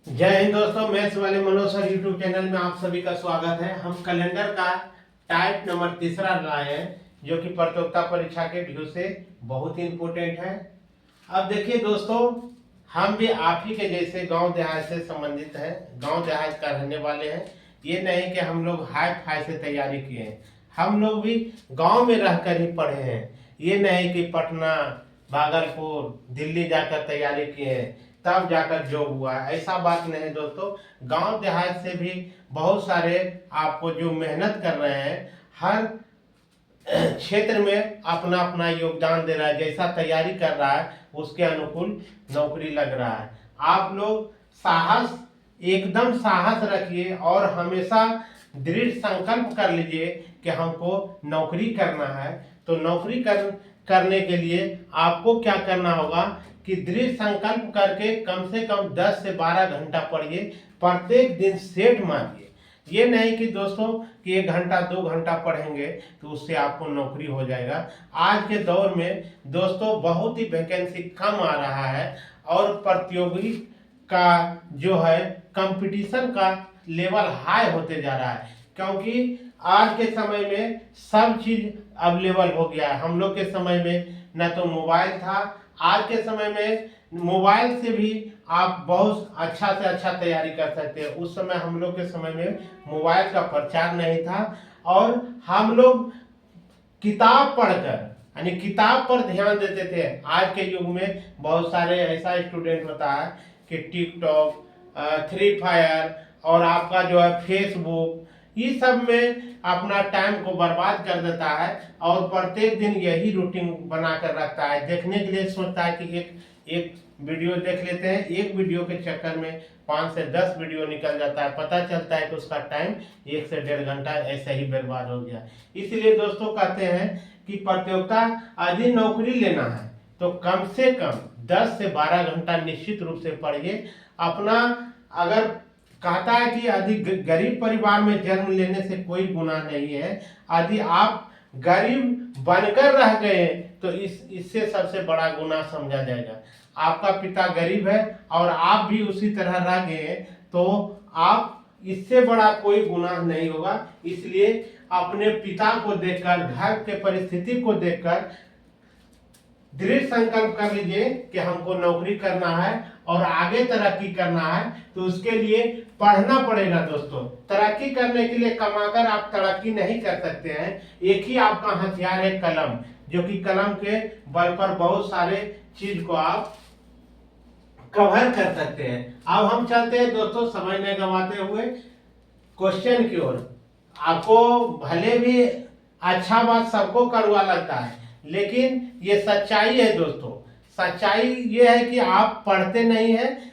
जय हिंद दोस्तों, मैथ्स वाले मनोज सर यूट्यूब चैनल में आप सभी का स्वागत है। हम कैलेंडर का टाइप नंबर तीसरा लाए हैं, जो कि प्रतियोगिता परीक्षा के व्यू से बहुत ही इम्पोर्टेंट है। अब देखिए दोस्तों, हम भी आप ही के जैसे गांव देहात से संबंधित हैं, गांव देहात का रहने वाले हैं। ये नहीं कि हम लोग हाई फाई से तैयारी किए हैं, हम लोग भी गांव में रहकर ही पढ़े हैं। ये नहीं कि पटना, भागलपुर, दिल्ली जाकर तैयारी किए हैं तब जाकर जॉब हुआ, ऐसा बात नहीं दोस्तों। गांव देहात से भी बहुत सारे आपको जो मेहनत कर रहे हैं, हर क्षेत्र में अपना अपना योगदान दे रहा है। जैसा तैयारी कर रहा है उसके अनुकूल नौकरी लग रहा है। आप लोग साहस, एकदम साहस रखिए और हमेशा दृढ़ संकल्प कर लीजिए कि हमको नौकरी करना है। तो नौकरी करने के लिए आपको क्या करना होगा कि दृढ़ संकल्प करके कम से कम 10 से 12 घंटा पढ़िए, प्रत्येक दिन सेट मारिए। ये नहीं कि दोस्तों कि 1 घंटा 2 घंटा पढ़ेंगे तो उससे आपको नौकरी हो जाएगा। आज के दौर में दोस्तों बहुत ही वैकेंसी कम आ रहा है और प्रतियोगी का जो है कंपटीशन का लेवल हाई होते जा रहा है, क्योंकि आज के समय में सब चीज अवेलेबल हो गया है। हम लोग के समय में न तो मोबाइल था, आज के समय में मोबाइल से भी आप बहुत अच्छा से अच्छा तैयारी कर सकते हैं। उस समय हम लोग के समय में मोबाइल का प्रचार नहीं था और हम लोग किताब पढ़कर, यानी किताब पर ध्यान देते थे। आज के युग में बहुत सारे ऐसा स्टूडेंट होता है कि टिकटॉक, फ्री फायर और आपका जो है फेसबुक, ये सब में अपना टाइम को बर्बाद कर देता है और प्रत्येक दिन यही रूटीन बना कर रखता है। देखने के लिए सोचता है कि एक एक वीडियो देख लेते हैं, एक वीडियो के चक्कर में 5 से 10 वीडियो निकल जाता है। पता चलता है कि उसका टाइम 1 से 1.5 घंटा ऐसे ही बर्बाद हो गया। इसलिए दोस्तों कहते हैं कि प्रतियोगिता यदि नौकरी लेना है तो कम से कम 10 से 12 घंटा निश्चित रूप से पढ़िए। अपना, अगर कहता है कि यदि गरीब परिवार में जन्म लेने से कोई गुनाह नहीं है, यदि आप गरीब बनकर रह गए तो इससे सबसे बड़ा गुनाह समझा जाएगा। आपका पिता गरीब है और आप भी उसी तरह रह गए तो आप, इससे बड़ा कोई गुनाह नहीं होगा। इसलिए अपने पिता को देखकर, घर के परिस्थिति को देखकर दृढ़ संकल्प कर लीजिए कि हमको नौकरी करना है और आगे तरक्की करना है। तो उसके लिए पढ़ना पड़ेगा दोस्तों। तरक्की करने के लिए कमाकर आप तरक्की नहीं कर सकते हैं। एक ही आपका हथियार है कलम, जो कि कलम के बल पर बहुत सारे चीज को आप कवर कर सकते हैं। अब हम चलते हैं दोस्तों, समय नहीं गंवाते हुए क्वेश्चन की ओर। आपको भले भी अच्छा बात सबको कड़वा लगता है, लेकिन ये सच्चाई है दोस्तों। सच्चाई ये है कि आप पढ़ते नहीं हैं,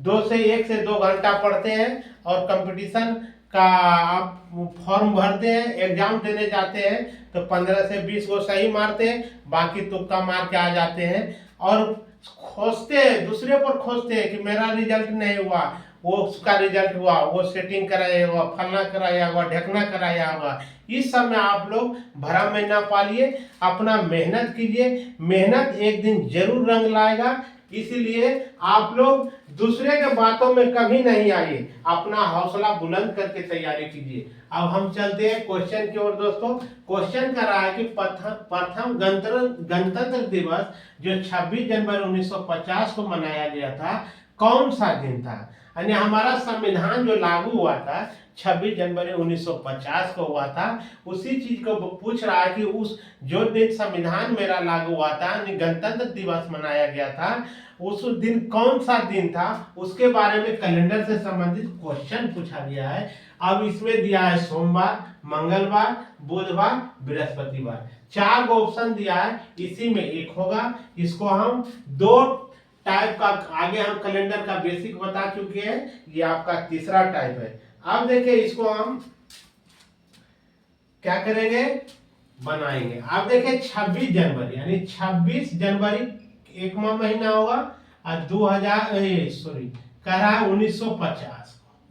1 से 2 घंटा पढ़ते हैं और कंपटीशन का आप फॉर्म भरते हैं, एग्जाम देने जाते हैं तो 15 से 20 को सही मारते हैं, बाकी तुक्का मार के आ जाते हैं और खोजते हैं, दूसरे पर खोजते हैं कि मेरा रिजल्ट नहीं हुआ, वो उसका रिजल्ट हुआ, वो सेटिंग कराया हुआ, फलना कराया हुआ, ढकना कराया हुआ। इस सब में आप लोग भ्रम में ना पालिए, अपना मेहनत कीजिए। मेहनत एक दिन जरूर रंग लाएगा। इसीलिए आप लोग दूसरे के बातों में कभी नहीं आइए, अपना हौसला बुलंद करके तैयारी कीजिए। अब हम चलते हैं क्वेश्चन की ओर दोस्तों। क्वेश्चन कर रहा है कि प्रथम गणतंत्र दिवस जो 26 जनवरी 1950 को मनाया गया था, कौन सा दिन था। यानी हमारा संविधान जो लागू हुआ था 26 जनवरी 1950 को हुआ था, उसी चीज को पूछ रहा है कि उस जो दिन संविधान मेरा लागू हुआ था, गणतंत्र दिवस मनाया गया था, उस दिन कौन सा दिन था, उसके बारे में कैलेंडर से संबंधित क्वेश्चन पूछा गया है। अब इसमें दिया है सोमवार, मंगलवार, बुधवार, बृहस्पतिवार, 4 ऑप्शन दिया है, इसी में एक होगा। इसको हम 2 टाइप का, आगे हम कैलेंडर का बेसिक बता चुके हैं, ये आपका तीसरा टाइप है। अब देखिए इसको हम क्या करेंगे, बनाएंगे। अब देखिए 26 जनवरी, यानी 26 जनवरी 1वां महीना होगा और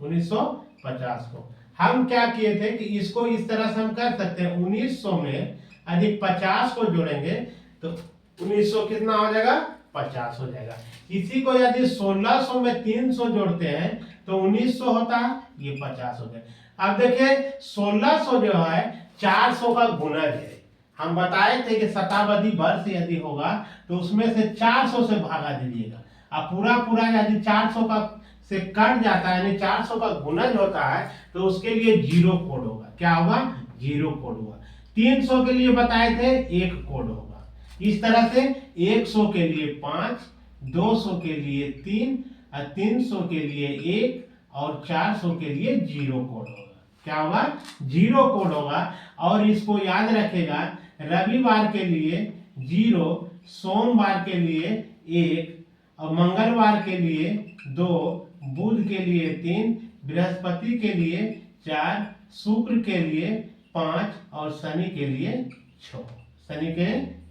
1950 को हम क्या किए थे कि इसको इस तरह से हम कर सकते हैं। 1900 में यदि 50 को जोड़ेंगे तो 1900 कितना हो जाएगा, 50 हो जाएगा। इसी को यदि 1600 में 300 जोड़ते हैं तो 1900 होता है, ये 50 हो गया। अब देखिए 1600 जो है 400 का गुणज है। हम बताए थे कि शताब्दी वर्ष यदि होगा तो उसमें से 400 से भागा दीजिएगा। अब पूरा पूरा यदि 400 का से कट जाता है यानी 400 का गुणज होता है तो उसके लिए 0 कोड होगा। क्या होगा? 0 कोड होगा। 300 के लिए बताए थे 1 कोड होगा। इस तरह से 100 के लिए 5, 200 के लिए 3, 300 के लिए 1 और 400 के लिए 0 कोड होगा। क्या होगा? 0 कोड होगा। और इसको याद रखेगा, रविवार के लिए 0, सोमवार के लिए 1 और मंगलवार के लिए 2, बुध के लिए 3, बृहस्पति के लिए 4, शुक्र के लिए 5 और शनि के लिए 6। शनि के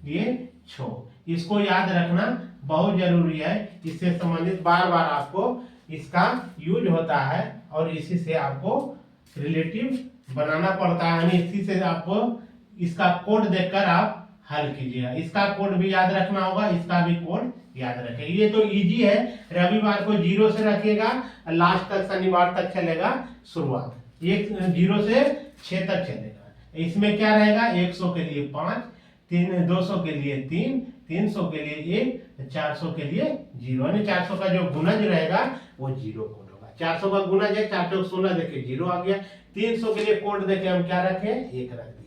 लिए 6। इसको याद रखना बहुत जरूरी है। इससे संबंधित बार बार आपको इसका यूज होता है और इसी से आपको रिलेटिव बनाना पड़ता है, यानी इसी से आपको इसका कोड देखकर आप हल कीजिएगा। इसका कोड भी याद रखना होगा, इसका भी कोड याद रखें। ये तो इजी है। रविवार को 0 से रखिएगा, लास्ट तक शनिवार तक चलेगा शुरुआत, 0 से 6 तक चलेगा। इसमें क्या रहेगा? 100 के लिए 5, 200 के लिए 3, 300 के लिए 1, 400 के लिए 0, यानी 400 का जो गुणज रहेगा वो 0 कोड होगा। 400 का गुणज है 416, देखिए 0 आ गया। 300 के लिए कोड देखे हम क्या रखे? 1 रख दिए।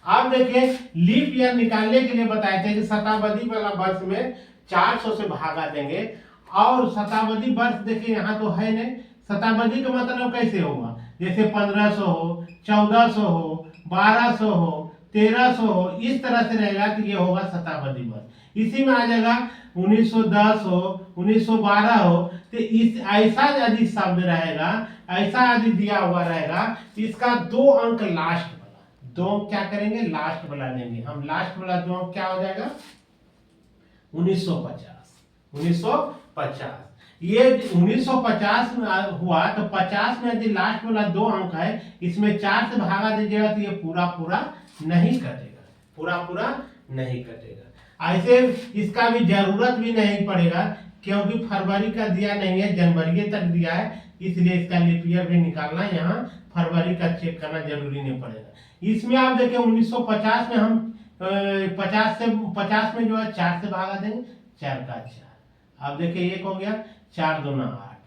अब देखिए लीप ईयर निकालने के लिए बताए थे कि शताब्दी वाला वर्ष में 400 से भागा देंगे। और शताब्दी वर्ष देखिए यहाँ तो है नहीं, शताब्दी का मतलब कैसे होगा? जैसे 1500 हो, 1400 हो, 1200 हो, 1300 हो, इस तरह से रहेगा कि ये होगा शताब्दी वर्ष। इसी में आ जाएगा 1910 हो, 1912 हो। तो इस ऐसा यदि शब्द रहेगा, ऐसा यदि दिया हुआ रहेगा, इसका 2 अंक लास्ट वाला, 2 अंक क्या करेंगे? लास्ट वाला लेंगे हम। लास्ट वाला 2 अंक क्या हो जाएगा? 1950। 1950 ये 1950 हुआ तो 50 में यदि लास्ट वाला 2 अंक है, इसमें 4 से भागा दीजिएगा तो ये पूरा पूरा नहीं कटेगा, पूरा पूरा नहीं कटेगा। ऐसे इसका भी जरूरत भी नहीं पड़ेगा क्योंकि फरवरी का दिया नहीं है, जनवरी तक दिया है, इसलिए इसका लीप ईयर भी निकालना यहाँ फरवरी का चेक करना जरूरी नहीं पड़ेगा। इसमें आप देखिए 1950 में हम 50 में जो है 4 से भागा देंगे, 4 का 4। अब देखिए 1 हो गया, 4 दूना 8,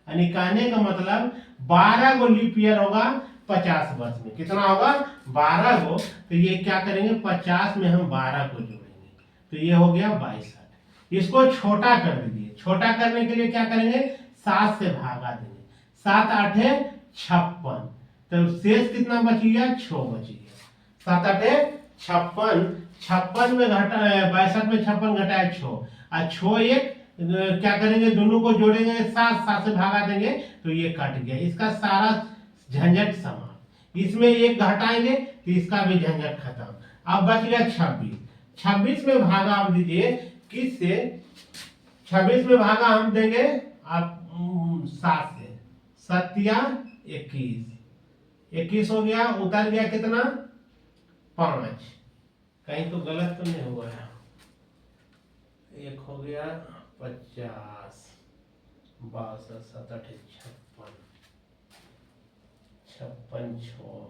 यानी कहने का मतलब 12 गो लीप ईयर होगा 50 वर्ष में। कितना होगा? 12 गो। तो ये क्या करेंगे? 50 में हम 12 को जोड़ेंगे तो ये हो गया 22। इसको छोटा कर दीजिए। छोटा करने के लिए क्या करेंगे? 7 से भागा देंगे। 7 8 56, तो शेष कितना बच गया? 6 बच गया। 7 8 56, 56 में घटा 62 में 56 घटाए 6 और 6 1 क्या करेंगे? दोनों को जोड़ेंगे, 7 से भागा देंगे तो ये कट गया। इसका सारा झंझट समाप्त। इसमें 1 घटाएंगे तो इसका भी झंझट खत्म। अब बच गया 26। 26 में भागा आप दीजिए किससे? 26 में भागा हम देंगे आप 7 से। 7 या 21, 21 हो गया। उतर गया कितना? 5। कहीं तो गलत तो नहीं हुआ है? 1 हो गया 50, 62 7 8 56, 56 6,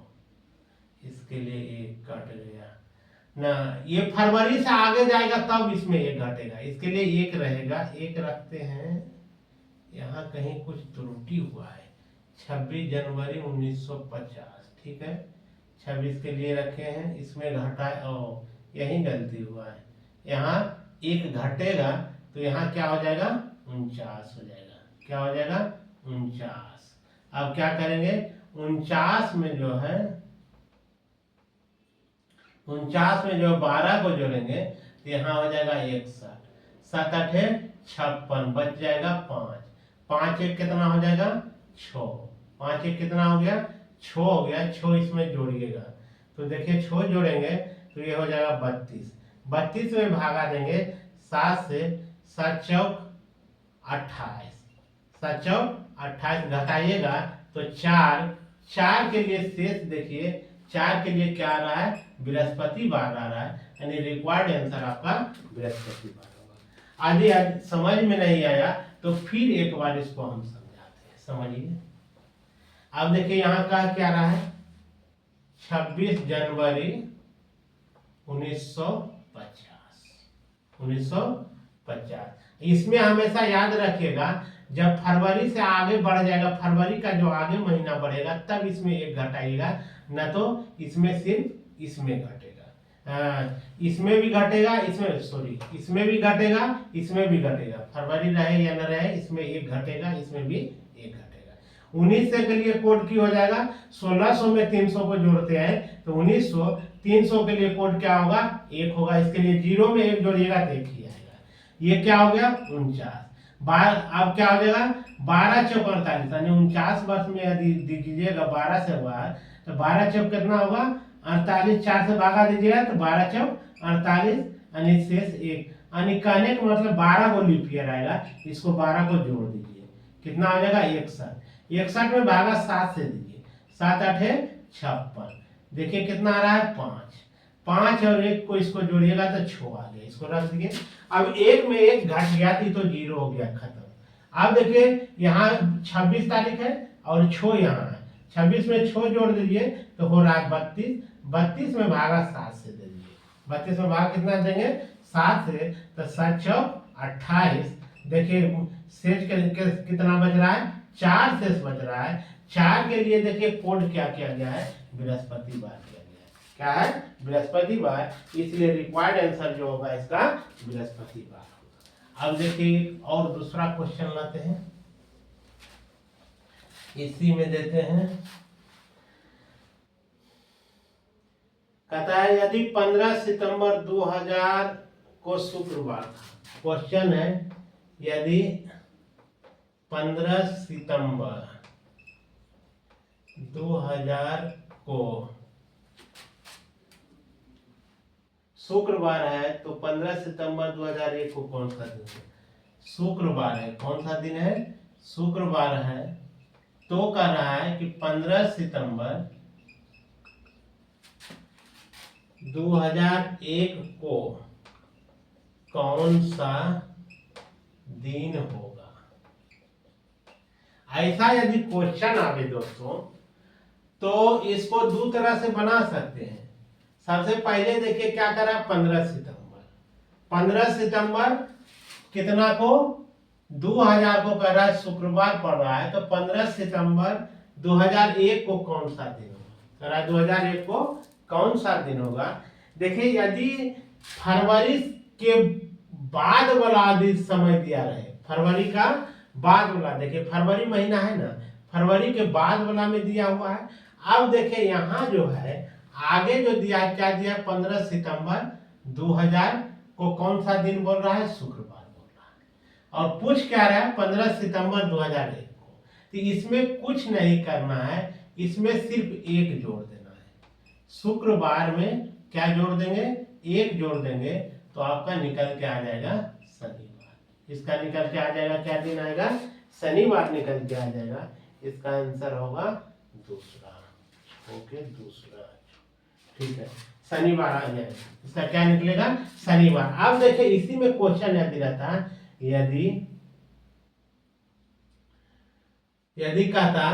इसके लिए 1 कट गया ना। ये फरवरी से आगे जाएगा तब इसमें 1 घटेगा, इसके लिए 1 रहेगा। 1 रखते हैं, यहाँ कहीं कुछ त्रुटि हुआ है। 26 जनवरी 1950, ठीक है। 26 के लिए रखे हैं, इसमें घटा, यही गलती हुआ है। यहाँ 1 घटेगा तो यहाँ क्या हो जाएगा? 49 हो जाएगा। क्या हो जाएगा? 49। अब क्या करेंगे? 49 में जो है 49 में जो 12 को जोड़ेंगे तो यहाँ हो जाएगा 61। 7 8 56, बच जाएगा 5। 5 1 कितना हो जाएगा? 6। 5 1 कितना हो गया? 6 हो गया। 6 इसमें जोड़िएगा तो देखिए 6 जोड़ेंगे तो ये हो जाएगा 32। 32 में भागा देंगे 7 से। 7 चौक 28, 7 चौक 28 घटाइएगा तो 4 के लिए शेष देखिए, 4 के लिए क्या आ रहा है? बृहस्पति बार आ रहा है, यानी रिक्वायर्ड आंसर आपका बृहस्पति बार होगा। आदि समझ में नहीं आया तो फिर एक बार इसको हम समझाते हैं, समझिए। अब देखिए यहाँ का क्या रहा है, 26 जनवरी 1950। इसमें हमेशा याद रखिएगा, जब फरवरी से आगे बढ़ जाएगा, फरवरी का जो आगे महीना बढ़ेगा तब इसमें एक घटाइएगा, न तो इसमें सिर्फ इसमें घटेगा। इसमें भी घटेगा, इसमें भी घटेगा, इसमें भी घटेगा। फरवरी रहे या न रहे, इसमें एक घटेगा, इसमें भी एक घटेगा। 1900 के लिए कोड की हो जाएगा, 1600 में 300 को जोड़ते हैं तो 1900, 300 के लिए कोड क्या होगा, 1 होगा। इसके लिए 0 में 1 जोड़िएगा तो 1 ही आएगा। ये क्या हो गया, 49। अब क्या हो जाएगा, 12 चौक 48, यानी 49 वर्ष में यदि दीजिएगा 12 से बाहर, तो 12 चौक कितना होगा, 48। 4 से भागा दीजिएगा तो 12 चौक 48, यानी शेष 1। यानी कहने का मतलब 12 को लीप ईयर आएगा, इसको 12 को जोड़ दीजिए, कितना हो जाएगा, 61। 61 में भागा 7 से दीजिए, 7 8 56। देखिए कितना आ रहा है, 5 और 1 को इसको जोड़िएगा तो 6 आ गया, इसको रख दीजिए। अब 1 में 1 घट गया थी तो 0 हो गया, खत्म। अब देखिए यहाँ 26 तारीख है और 6 यहाँ है, 26 में 6 जोड़ दीजिए तो हो रहा है 32। 32 में भागा 7 से दे दीजिए, 32 में भागा कितना देंगे, 7 से, तो 7 चौक 28। देखिए शेष कितना बच रहा है, 4 शेष बच रहा है। 4 के लिए देखिए कोड क्या किया गया है, बृहस्पतिवार किया गया है। क्या है, बृहस्पतिवार, इसलिए रिक्वायर्ड आंसर जो होगा इसका बृहस्पतिवार होगा। अब देखिए और दूसरा क्वेश्चन लाते हैं, इसी में देते हैं। कहता है यदि 15 सितंबर 2000 को शुक्रवार था, क्वेश्चन है यदि 15 सितंबर 2000 को शुक्रवार है तो 15 सितंबर 2001 को कौन सा दिन है, शुक्रवार है, कौन सा दिन है, शुक्रवार है। तो कह रहा है कि 15 सितंबर 2001 को कौन सा दिन होगा। ऐसा यदि क्वेश्चन आवे दोस्तों तो इसको दो तरह से बना सकते हैं। सबसे पहले देखिए क्या करा, 15 सितंबर, 15 सितंबर कितना को, 2000 को कह रहा है, शुक्रवार पड़ रहा है, तो 15 सितंबर 2001 को कौन सा दिन होगा, कह रहा है 2001 को कौन सा दिन होगा। देखिए यदि फरवरी के बाद वाला आदि समय दिया रहे, फरवरी का बाद वाला, देखिए फरवरी महीना है ना, फरवरी के बाद वाला में दिया हुआ है। अब देखिए यहाँ जो है आगे जो दिया, क्या दिया, 15 सितंबर 2000 को कौन सा दिन बोल रहा है, शुक्रवार बोल रहा है। और पूछ क्या रहा है, 15 सितंबर 2001 को। तो इसमें कुछ नहीं करना है, इसमें सिर्फ 1 जोड़ देना है। शुक्रवार में क्या जोड़ देंगे, 1 जोड़ देंगे तो आपका निकल के आ जाएगा शनिवार। इसका निकल के आ जाएगा, क्या दिन आएगा, शनिवार निकल के आ जाएगा। इसका आंसर होगा दूसरा, ओके दूसरा, ठीक है, शनिवार आ जाएगा। इसका क्या निकलेगा, शनिवार। अब देखिए इसी में क्वेश्चन यदि रहता है, यदि कहता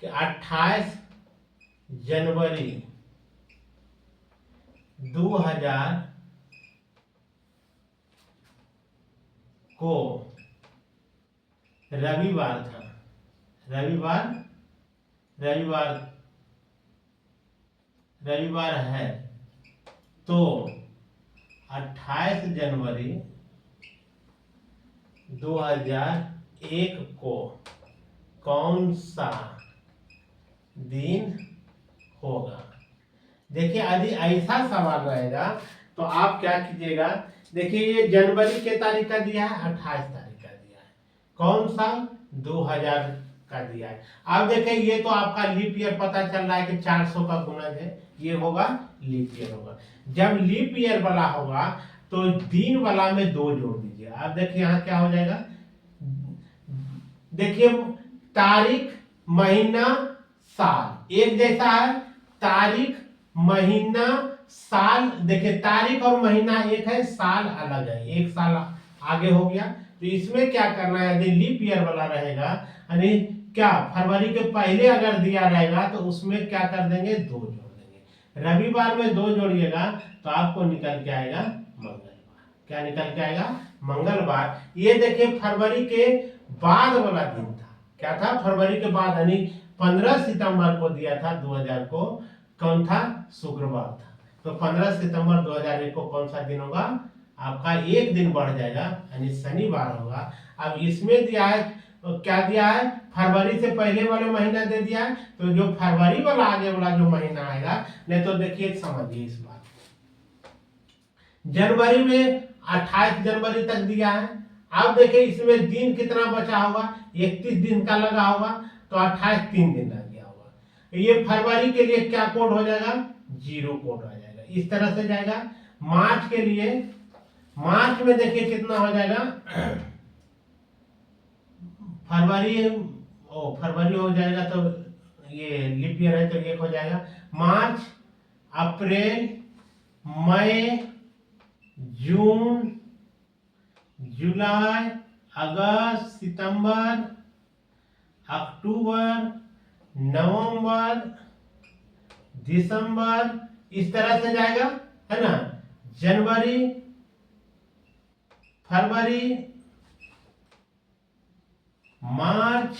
कि 28 जनवरी 2000 को रविवार था, रविवार है, तो 28 जनवरी 2001 को कौन सा दिन होगा। देखिए यदि ऐसा सवाल रहेगा तो आप क्या कीजिएगा, देखिए ये जनवरी के तारीख का दिया है, 28 तारीख का दिया है, कौन सा 2000 का दिया है। अब देखिए ये तो आपका लीप ईयर पता चल रहा है कि 400 का गुणज है, ये होगा लीप ईयर होगा। जब लीप ईयर वाला होगा तो दिन वाला में 2 जोड़ दीजिए। अब देखिए यहाँ क्या हो जाएगा, देखिए तारीख महीना साल एक जैसा है, तारीख महीना साल, देखिए तारीख और महीना एक है, साल अलग है, एक साल आगे हो गया। तो इसमें क्या करना है, यदि लीप ईयर वाला रहेगा यानी क्या फरवरी के पहले अगर दिया रहेगा तो उसमें क्या कर देंगे, 2 जोड़ देंगे। रविवार में 2 जोड़िएगा तो आपको निकल के आएगा मंगलवार। क्या निकल के आएगा, मंगलवार। ये देखिए फरवरी के बाद वाला दिन था, क्या था, फरवरी के बाद यानी 15 सितंबर को दिया था 2000 को, कौन था, शुक्रवार था। तो 15 सितंबर 2001 को कौन सा दिन होगा, आपका एक दिन बढ़ जाएगा यानी शनिवार होगा। अब इसमें दिया है तो क्या दिया है, फरवरी से पहले वाला महीना दे दिया है, तो जो फरवरी वाला आगे वाला जो महीना आएगा, नहीं तो देखिए समझिए इस बात। जनवरी में 28 जनवरी तक दिया है। अब देखिए इसमें दिन कितना बचा होगा, 31 दिन का लगा होगा, तो 28 3 दिन रह गया होगा। ये फरवरी के लिए क्या कोड हो जाएगा, 0 कोड हो जाएगा, इस तरह से जाएगा। मार्च के लिए, मार्च में देखिए कितना हो जाएगा, फरवरी हो जाएगा तो ये लीप ईयर है तो 1 हो जाएगा। मार्च, अप्रैल, मई, जून, जुलाई, अगस्त, सितंबर, अक्टूबर, नवंबर, दिसंबर, इस तरह से जाएगा, है ना। जनवरी, फरवरी, मार्च,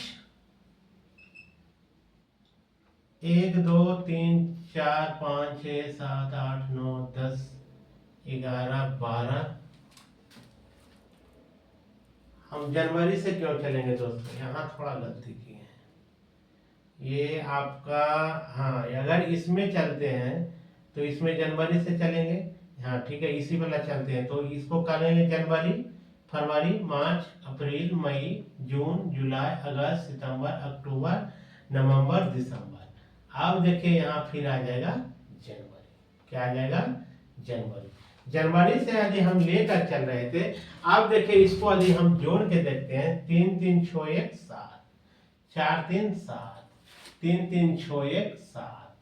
1 2 3 4 5 6 7 8 9 10 11 12। हम जनवरी से क्यों चलेंगे दोस्तों, यहाँ थोड़ा गलती की है। ये आपका, हाँ अगर इसमें चलते हैं तो इसमें जनवरी से चलेंगे, हाँ ठीक है, इसी वाला चलते हैं तो इसको करेंगे जनवरी, फरवरी, मार्च, अप्रैल, मई, जून, जुलाई, अगस्त, सितंबर, अक्टूबर, नवंबर, दिसंबर। अब देखिए यहाँ फिर आ जाएगा जनवरी, क्या आ जाएगा, जनवरी। जनवरी से यदि हम लेकर चल रहे थे, अब देखिए इसको यदि हम जोड़ के देखते हैं, 3 3 6 1 7, 4 3 7, 3 3 6 1 7।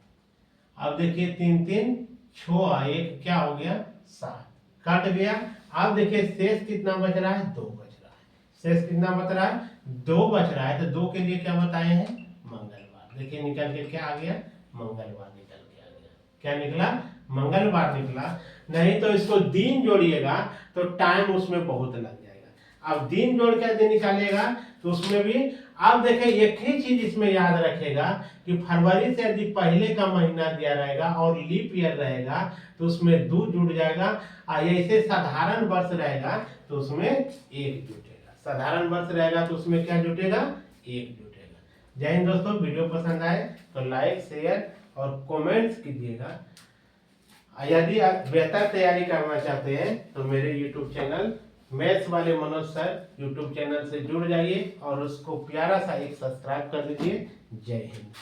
अब देखिए 3 3 6 1 क्या हो गया, 7, कट गया। अब देखिए शेष कितना बच रहा है, 2 बच रहा है। शेष कितना बच रहा है, 2 बच रहा है। तो 2 के लिए क्या बताए हैं, मंगलवार। देखिए निकल के क्या आ गया, मंगलवार निकल के आ गया। क्या निकला, मंगलवार निकला। नहीं तो इसको दिन जोड़िएगा तो टाइम उसमें बहुत लग जाएगा। अब दिन जोड़ के यदि निकालेगा तो उसमें भी, अब देखिए एक ही चीज इसमें याद रखेगा कि फरवरी से यदि पहले का महीना दिया रहेगा और लीप ईयर रहेगा तो उसमें 2 जुड़ जाएगा। और ऐसे साधारण वर्ष रहेगा तो उसमें 1 जुटेगा। साधारण वर्ष रहेगा तो उसमें क्या जुटेगा, 1 जुटेगा। जय हिंद दोस्तों, वीडियो पसंद आए तो लाइक, शेयर और कमेंट्स कीजिएगा। यदि आप बेहतर तैयारी करना चाहते हैं तो मेरे YouTube चैनल मैथ्स वाले मनोज सर YouTube चैनल से जुड़ जाइए और उसको प्यारा सा एक सब्सक्राइब कर दीजिए। जय हिंद।